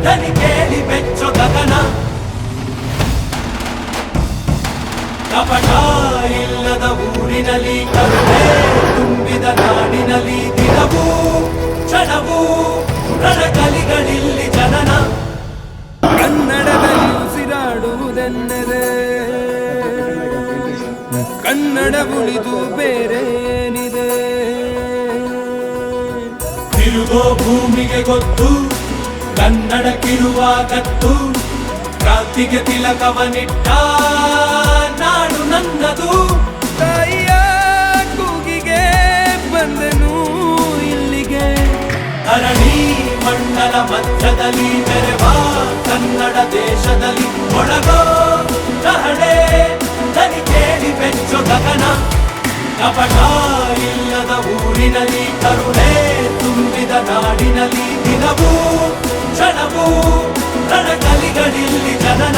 ದನಿ ಕೇಳಿ ಬೆಚ್ಚೋ ಗಗನ ಕಪಟ ಇಲ್ಲದ ಊರಿನಲ್ಲಿ ಕರುಣೆ ತುಂಬಿದ ನಾಡಿನಲ್ಲಿ ದಿನವೂ ಕ್ಷಣವೂ ರಣಕಲಿಗಳಿಲ್ಲಿ ಜನನ ಕನ್ನಡದಲ್ಲಿ ಉಸಿರಾಡುವುದೆಂದರೆ ಕನ್ನಡ ಉಳಿದು ಬೇರೇನಿದೆ ತಿರುಗೋ ಭೂಮಿಗೆ ಗೊತ್ತು ಕನ್ನಡಕ್ಕಿರುವ ಗತ್ತು ಕ್ರಾಂತಿಗೆ ತಿಲಕವನಿಟ್ಟ ನಾಡು ನನ್ನದು ತಾಯಿಯ ಕೂಗಿಗೆ ಬಂದನು ಇಲ್ಲಿಗೆ ಧರಣಿ ಮಂಡಲ ಮಧ್ಯದಲ್ಲಿ ಮೆರೆವ ಕನ್ನಡ ದೇಶದಲ್ಲಿ ಒಳಗೋ ರಹಳೆ ದನಿ ಕೇಳಿ ಬೆಚ್ಚೋ ಗಗನ ಕಪಟ ಇಲ್ಲದ ಊರಿನಲ್ಲಿ ಕರುಣೆ ತುಂಬಿದ ನಾಡಿನಲ್ಲಿ ದಿನವೂ ಕ್ಷಣವೂ ರಣಕಲಿಗಳಿಲ್ಲಿ ಜನನ